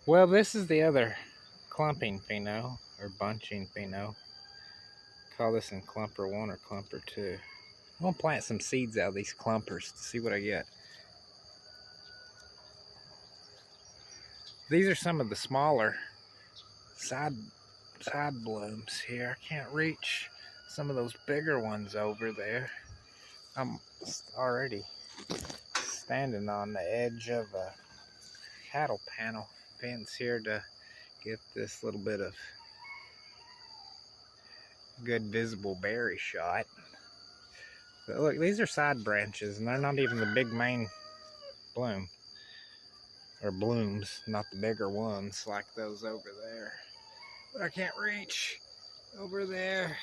Well, this is the other clumping pheno, or bunching pheno. Call this in Clumper 1 or Clumper 2. I'm going to plant some seeds out of these clumpers to see what I get. These are some of the smaller side blooms here. I can't reach some of those bigger ones over there. I'm already standing on the edge of a cattle panel fence here to get this little bit of good visible berry shot. But look, these are side branches and they're not even the big main bloom. Or blooms, not the bigger ones like those over there. But I can't reach over there.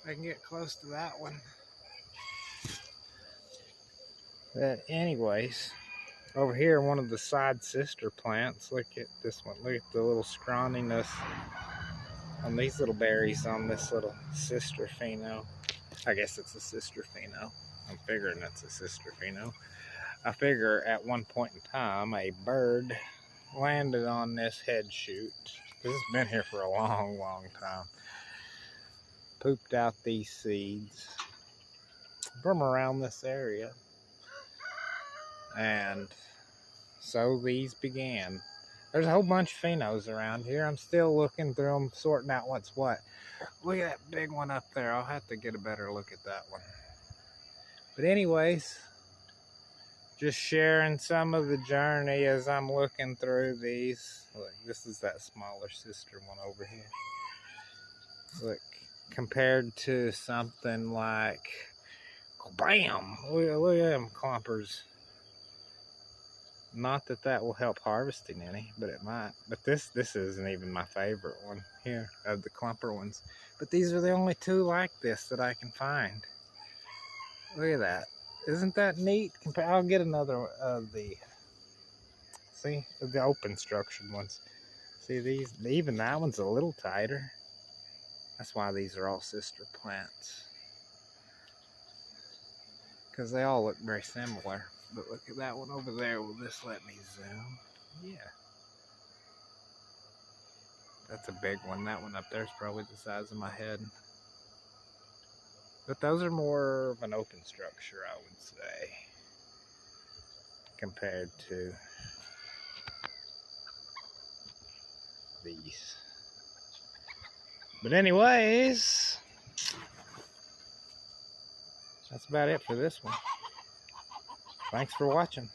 I can get close to that one. But anyways, over here, one of the side sister plants. Look at this one. Look at the little scrawniness on these little berries on this little sister pheno. I guess it's a sister pheno. I'm figuring it's a sister pheno. I figure at one point in time, a bird landed on this head shoot. This has been here for a long, long time. Pooped out these seeds from around this area. And so these began. There's a whole bunch of phenos around here. I'm still looking through them, sorting out what's what. Look at that big one up there. I'll have to get a better look at that one. But anyways, just sharing some of the journey as I'm looking through these. Look, this is that smaller sister one over here. Look, compared to something like, bam! Look at them clumpers. Not that that will help harvesting any, but it might. But this isn't even my favorite one here of the clumper ones. But these are the only two like this that I can find. Look at that. Isn't that neat? I'll get another of the, see, the open structured ones. See these, even that one's a little tighter. That's why these are all sister plants. Because they all look very similar. But look at that one over there. Will this let me zoom? Yeah. That's a big one. That one up there is probably the size of my head. But those are more of an open structure, I would say, compared to these. But anyways, that's about it for this one. Thanks for watching.